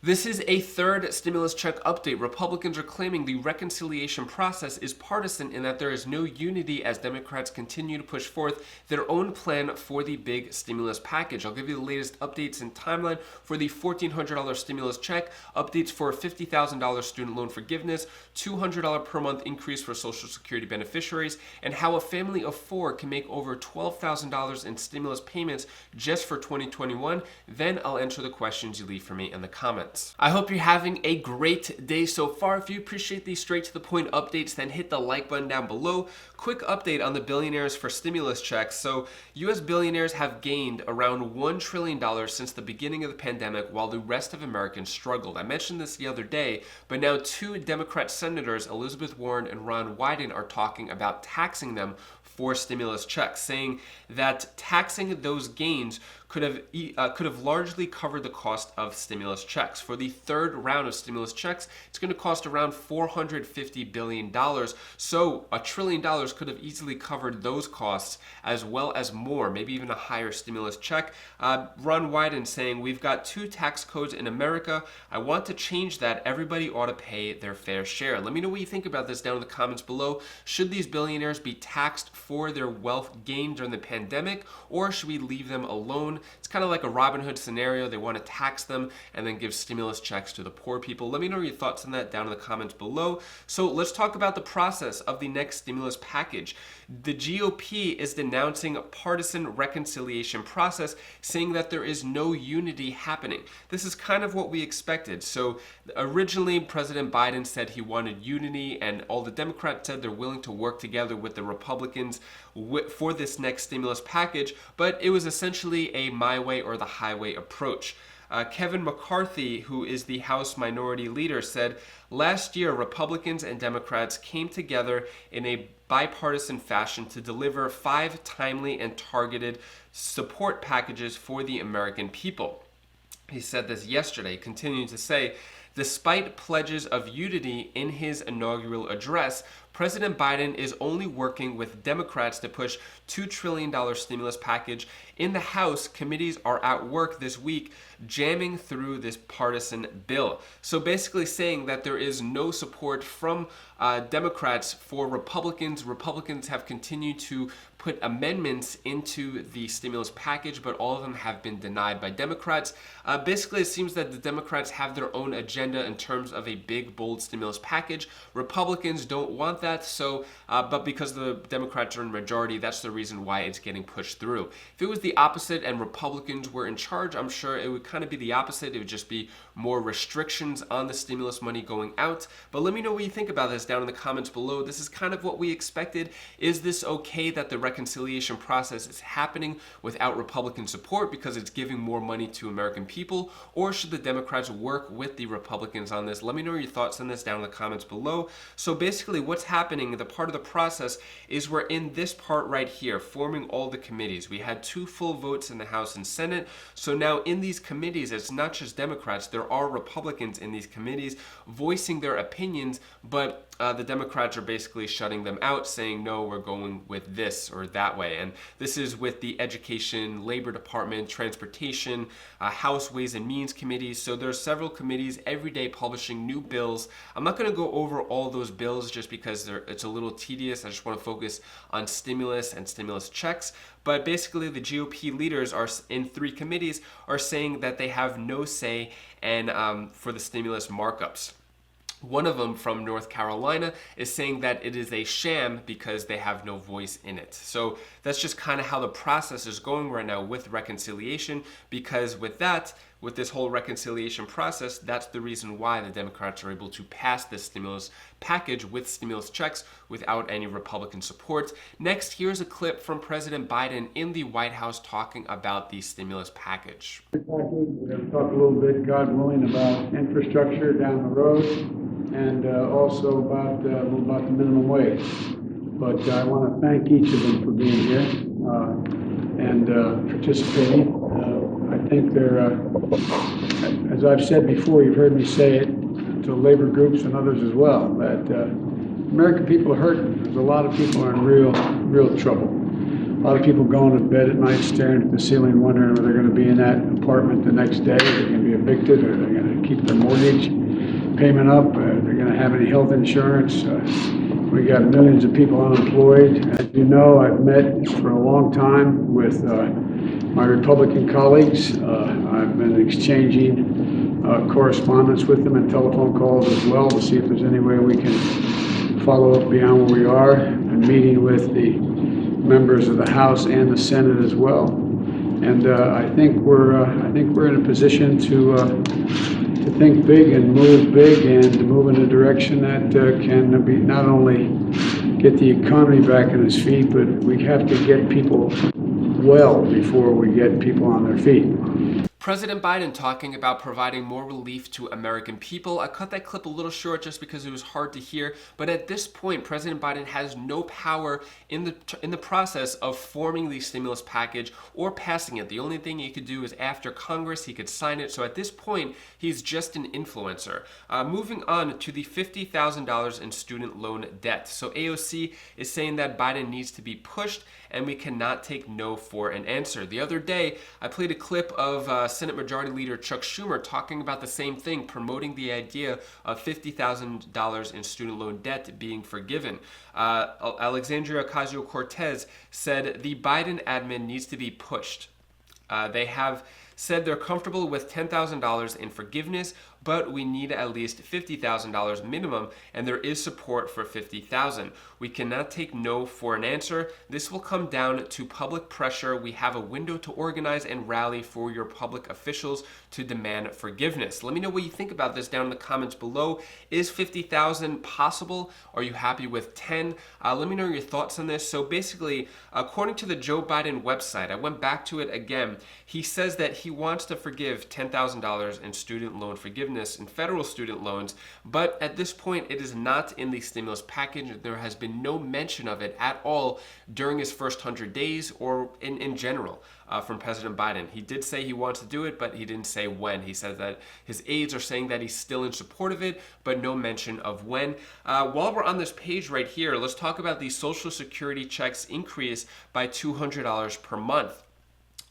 This is a third stimulus check update. Republicans are claiming the reconciliation process is partisan and that there is no unity as Democrats continue to push forth their own plan for the big stimulus package. I'll give you the latest updates and timeline for the $1,400 stimulus check, updates for $50,000 student loan forgiveness, $200 per month increase for Social Security beneficiaries, and how a family of four can make over $12,000 in stimulus payments just for 2021. Then I'll answer the questions you leave for me in the comments. I hope you're having a great day so far. If you appreciate these straight to the point updates, then hit the like button down below. Quick update on the billionaires for stimulus checks. So US billionaires have gained around $1 trillion since the beginning of the pandemic while the rest of Americans struggled. I mentioned this the other day, but now two Democrat senators, Elizabeth Warren and Ron Wyden, are talking about taxing them for stimulus checks, saying that taxing those gains could have largely covered the cost of stimulus checks. For the third round of stimulus checks, it's going to cost around $450 billion. So $1 trillion could have easily covered those costs as well as more, maybe even a higher stimulus check. Ron Wyden saying, "We've got two tax codes in America. I want to change that. Everybody ought to pay their fair share." Let me know what you think about this down in the comments below. Should these billionaires be taxed for their wealth gained during the pandemic, or should we leave them alone? It's kind of like a Robin Hood scenario. They want to tax them and then give stimulus checks to the poor people. Let me know your thoughts on that down in the comments below. So let's talk about the process of the next stimulus package. The GOP is denouncing a partisan reconciliation process, saying that there is no unity happening. This is kind of what we expected. So originally, President Biden said he wanted unity, and all the Democrats said they're willing to work together with the Republicans for this next stimulus package, but it was essentially a my way or the highway approach. Kevin McCarthy, who is the House Minority Leader, said, "Last year, Republicans and Democrats came together in a bipartisan fashion to deliver 5 timely and targeted support packages for the American people." He said this yesterday, continuing to say, "Despite pledges of unity in his inaugural address, President Biden is only working with Democrats to push $2 trillion stimulus package. In the House, committees are at work this week jamming through this partisan bill." So basically saying that there is no support from Democrats for Republicans. Republicans have continued to put amendments into the stimulus package, but all of them have been denied by Democrats. Basically, it seems that the Democrats have their own agenda in terms of a big, bold stimulus package. Republicans don't want that, so but because the Democrats are in majority, that's the reason why it's getting pushed through. If it was the opposite and Republicans were in charge, I'm sure it would kind of be the opposite. It would just be more restrictions on the stimulus money going out. But let me know what you think about this down in the comments below. This is kind of what we expected. Is this okay that the reconciliation process is happening without Republican support because it's giving more money to American people, or should the Democrats work with the Republicans on this? Let me know your thoughts on this down in the comments below. So basically what's happening, the part of the process is we're in this part right here, forming all the committees. We had 2 full votes in the House and Senate. So now in these committees, it's not just Democrats, there are Republicans in these committees voicing their opinions, but the Democrats are basically shutting them out, saying, no, we're going with this or that way. And this is with the Education, Labor Department, Transportation, House Ways and Means committees. So there's several committees every day publishing new bills. I'm not going to go over all those bills just because it's a little tedious. I just want to focus on stimulus and stimulus checks. But basically, the GOP leaders are in 3 committees are saying that they have no say and for the stimulus markups. One of them from North Carolina is saying that it is a sham because they have no voice in it. So that's just kind of how the process is going right now with reconciliation, because with this whole reconciliation process, that's the reason why the Democrats are able to pass this stimulus package with stimulus checks without any Republican support. Next, here's a clip from President Biden in the White House talking about the stimulus package. We're going to talk a little bit, God willing, about infrastructure down the road, and also about a little about the minimum wage. But I want to thank each of them for being here and participating. I think they're, as I've said before, you've heard me say it to labor groups and others as well, that American people are hurting. There's a lot of people are in real trouble. lot of people going to bed at night staring at the ceiling, wondering whether they're going to be in that apartment the next day, they're going to be evicted, or they're going to keep their mortgage payment up, they're going to have any health insurance. We got millions of people unemployed. As you know, I've met for a long time with my Republican colleagues. I've been exchanging correspondence with them and telephone calls as well to see if there's any way we can follow up beyond where we are, and meeting with the members of the House and the Senate as well. And I think we're in a position to think big and move big and to move in a direction that can be not only get the economy back on its feet, but we have to get people well before we get people on their feet. President Biden talking about providing more relief to American people. I cut that clip a little short just because it was hard to hear, but at this point, President Biden has no power in the process of forming the stimulus package or passing it. The only thing he could do is after Congress, he could sign it. So at this point, he's just an influencer. Moving on to the $50,000 in student loan debt. So AOC is saying that Biden needs to be pushed and we cannot take no for an answer. The other day, I played a clip of Senate Majority Leader Chuck Schumer talking about the same thing, promoting the idea of $50,000 in student loan debt being forgiven. Alexandria Ocasio-Cortez said the Biden admin needs to be pushed. They have said they're comfortable with $10,000 in forgiveness, but we need at least $50,000 minimum, and there is support for $50,000. We cannot take no for an answer. This will come down to public pressure. We have a window to organize and rally for your public officials to demand forgiveness. Let me know what you think about this down in the comments below. Is $50,000 possible? Are you happy with 10? Let me know your thoughts on this. So basically, according to the Joe Biden website, I went back to it again. He says that he wants to forgive $10,000 in student loan forgiveness in federal student loans, but at this point it is not in the stimulus package. There has been no mention of it at all during his first 100 days or in general from President Biden. He did say he wants to do it, but he didn't say when. He said that his aides are saying that he's still in support of it, but no mention of when. While we're on this page right here, let's talk about the Social Security checks increase by $200 per month.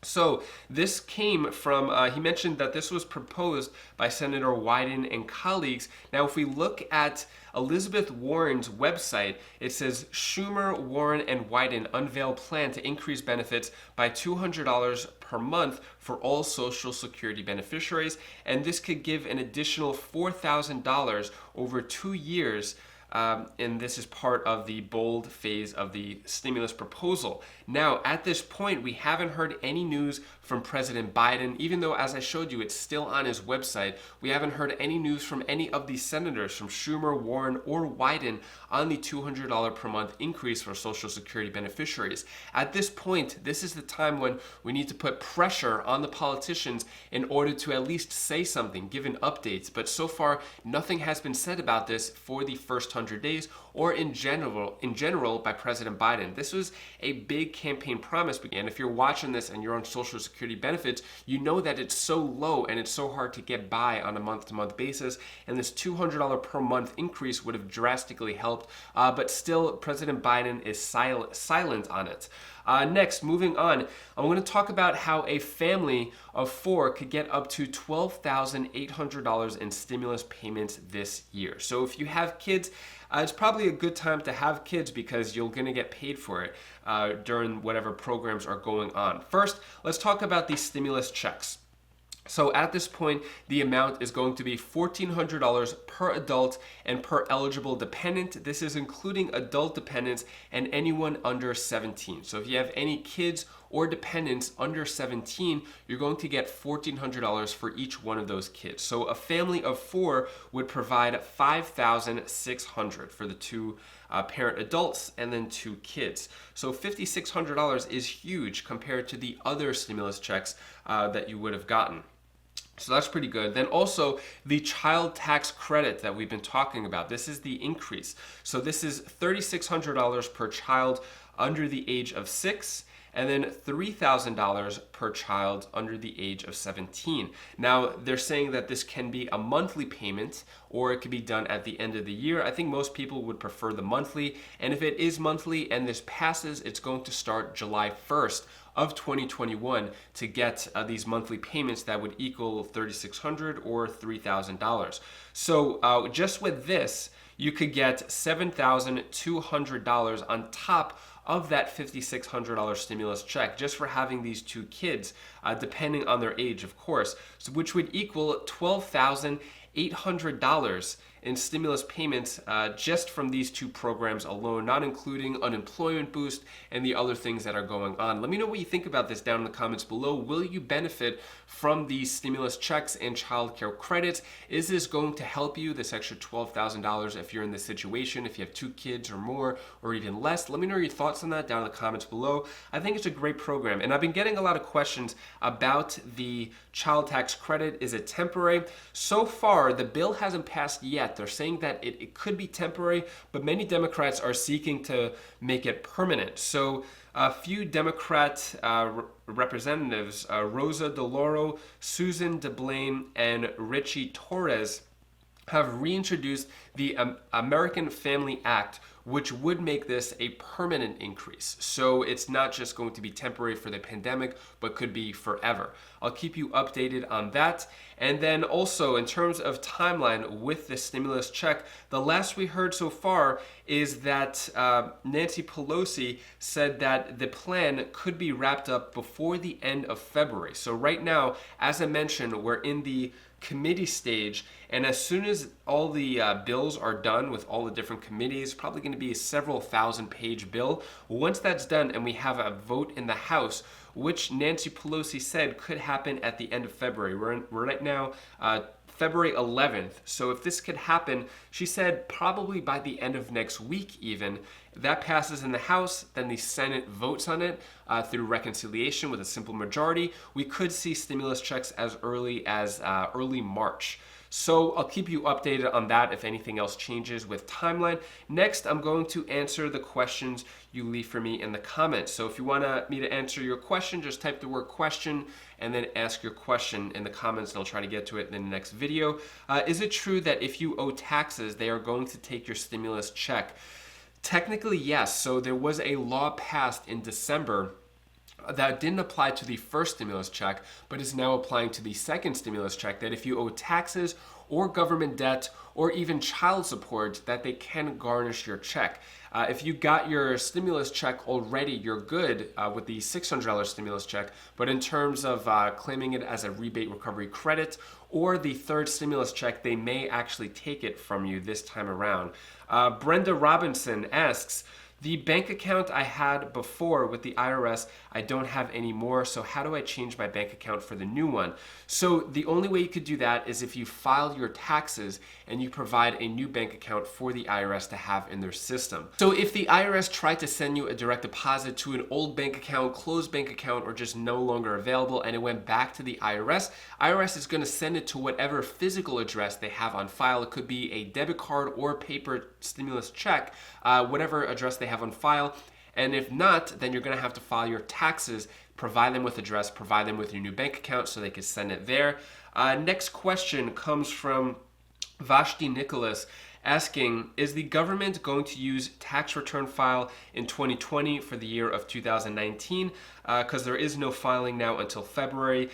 So this came from, he mentioned that this was proposed by Senator Wyden and colleagues. Now, if we look at Elizabeth Warren's website, it says Schumer, Warren, and Wyden unveil plan to increase benefits by $200 per month for all Social Security beneficiaries, and this could give an additional $4,000 over 2 years. And this is part of the bold phase of the stimulus proposal. Now, at this point, we haven't heard any news from President Biden, even though, as I showed you, it's still on his website. We haven't heard any news from any of these senators, from Schumer, Warren, or Wyden, on the $200 per month increase for Social Security beneficiaries. At this point, this is the time when we need to put pressure on the politicians in order to at least say something, given updates. But so far, nothing has been said about this for the first 100 days or in general by President Biden. This was a big campaign promise, and if you're watching this and you're on Social Security benefits, you know that it's so low and it's so hard to get by on a month-to-month basis, and this $200 per month increase would have drastically helped, but still President Biden is silent on it. Next, moving on, I'm going to talk about how a family of 4 could get up to $12,800 in stimulus payments this year. So if you have kids, it's probably a good time to have kids because you're going to get paid for it during whatever programs are going on. First, let's talk about the stimulus checks. So at this point, the amount is going to be $1,400 per adult and per eligible dependent. This is including adult dependents and anyone under 17. So if you have any kids or dependents under 17, you're going to get $1,400 for each one of those kids. So a family of 4 would provide $5,600 for the 2 parent adults and then 2 kids. So $5,600 is huge compared to the other stimulus checks that you would have gotten. So that's pretty good. Then also the child tax credit that we've been talking about. This is the increase. So this is $3,600 per child under the age of 6. and then $3,000 per child under the age of 17. Now, they're saying that this can be a monthly payment or it could be done at the end of the year. I think most people would prefer the monthly, and if it is monthly and this passes, it's going to start July 1st of 2021 to get these monthly payments that would equal $3,600 or $3,000. So just with this, you could get $7,200 on top of that $5,600 stimulus check just for having these two kids, depending on their age, of course, so which would equal $12,800 in stimulus payments just from these two programs alone, not including unemployment boost and the other things that are going on. Let me know what you think about this down in the comments below. Will you benefit from these stimulus checks and child care credits? Is this going to help you, this extra $12,000 if you're in this situation, if you have two kids or more or even less? Let me know your thoughts on that down in the comments below. I think it's a great program, and I've been getting a lot of questions about the child tax credit. Is it temporary? So far, the bill hasn't passed yet. They're saying that it could be temporary, but many Democrats are seeking to make it permanent. So a few Democrat representatives, Rosa DeLauro, Susan DeBlane, and Richie Torres, have reintroduced the American Family Act, which would make this a permanent increase. So it's not just going to be temporary for the pandemic, but could be forever. I'll keep you updated on that. And then also in terms of timeline with the stimulus check, the last we heard so far is that Nancy Pelosi said that the plan could be wrapped up before the end of February. So right now, as I mentioned, we're in the committee stage, and as soon as all the bills are done with all the different committees, probably going to be a several thousand-page bill. Once that's done and we have a vote in the House, which Nancy Pelosi said could happen at the end of February. We're right now February 11th. So if this could happen, she said probably by the end of next week even. That passes in the House, then the Senate votes on it through reconciliation with a simple majority. We could see stimulus checks as early as early March. So I'll keep you updated on that if anything else changes with timeline. Next, I'm going to answer the questions you leave for me in the comments. So if you want me to answer your question, just type the word question and then ask your question in the comments, and I'll try to get to it in the next video. Is it true that if you owe taxes, they are going to take your stimulus check? Technically, yes. So there was a law passed in December that didn't apply to the first stimulus check, but is now applying to the second stimulus check, that if you owe taxes or government debt or even child support, that they can garnish your check. If you got your stimulus check already, you're good with the $600 stimulus check, but in terms of claiming it as a rebate recovery credit or the third stimulus check, they may actually take it from you this time around. Brenda Robinson asks, the bank account I had before with the IRS, I don't have anymore, so how do I change my bank account for the new one? So the only way you could do that is if you filed your taxes and you provide a new bank account for the IRS to have in their system. So if the IRS tried to send you a direct deposit to an old bank account, closed bank account, or just no longer available, and it went back to the IRS is going to send it to whatever physical address they have on file. It could be a debit card or paper stimulus check, whatever address they have on file. And if not, then you're going to have to file your taxes, provide them with address, provide them with your new bank account so they can send it there. Next question comes from Vashti Nicholas asking, is the government going to use tax return file in 2020 for the year of 2019? Because there is no filing now until February.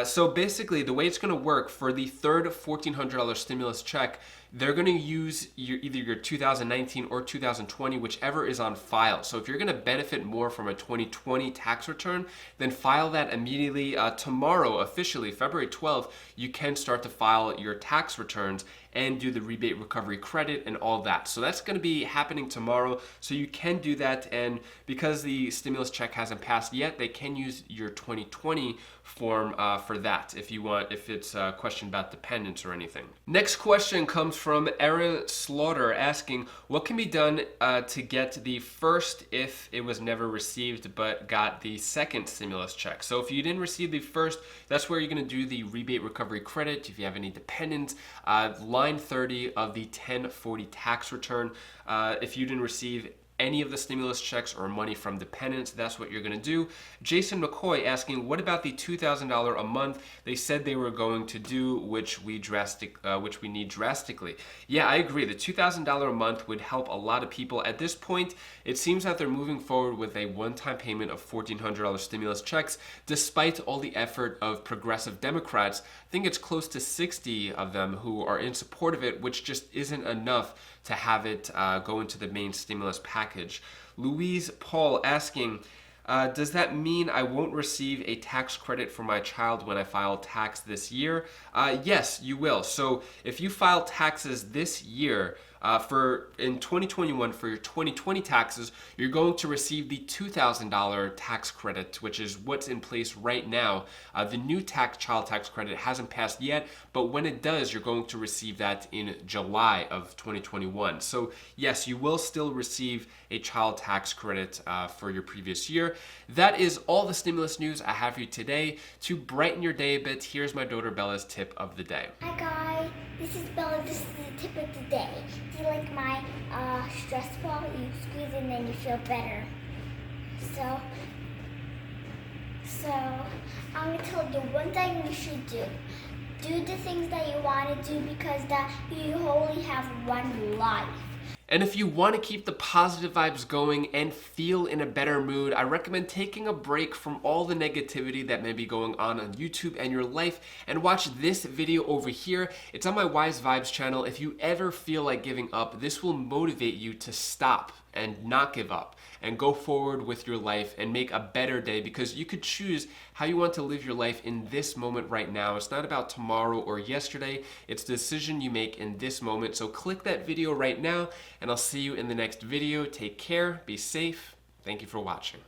So basically, the way it's going to work for the third $1,400 stimulus check, they're going to use either your 2019 or 2020, whichever is on file. So if you're going to benefit more from a 2020 tax return, then file that immediately. Tomorrow, officially, February 12th, you can start to file your tax returns and do the rebate recovery credit and all that. So that's going to be happening tomorrow. So you can do that. And because the stimulus check hasn't passed yet, they can use your 2020 form for that if it's a question about dependents or anything. Next question comes from Erin Slaughter asking, what can be done to get the first if it was never received but got the second stimulus check? So if you didn't receive the first, that's where you're going to do the rebate recovery credit. If you have any dependents, line 30 of the 1040 tax return. If you didn't receive any of the stimulus checks or money from dependents, that's what you're going to do. Jason McCoy asking, what about the $2,000 a month they said they were going to do, which we need drastically? Yeah, I agree. The $2,000 a month would help a lot of people. At this point, it seems that they're moving forward with a one-time payment of $1,400 stimulus checks, despite all the effort of progressive Democrats. I think it's close to 60 of them who are in support of it, which just isn't enough to have it go into the main stimulus package. Louise Paul asking, does that mean I won't receive a tax credit for my child when I file tax this year? Yes, you will. So if you file taxes this year, in 2021 for your 2020 taxes, you're going to receive the $2,000 tax credit, which is what's in place right now. The new child tax credit hasn't passed yet, but when it does, you're going to receive that in July of 2021. So yes, you will still receive a child tax credit for your previous year. That is all the stimulus news I have for you today. To brighten your day a bit, here's my daughter Bella's tip of the day. Hi guys, this is Bella. This is the tip of the day. Do you like my stress ball? You squeeze it and then you feel better. So I'm going to tell you one thing you should do. Do the things that you want to do because you only have one life. And if you want to keep the positive vibes going and feel in a better mood, I recommend taking a break from all the negativity that may be going on YouTube and your life and watch this video over here. It's on my Wise Vibes channel. If you ever feel like giving up, this will motivate you to stop and not give up and go forward with your life and make a better day, because you could choose how you want to live your life in this moment right now. It's not about tomorrow or yesterday. It's the decision you make in this moment. So click that video right now and I'll see you in the next video. Take care, be safe. Thank you for watching.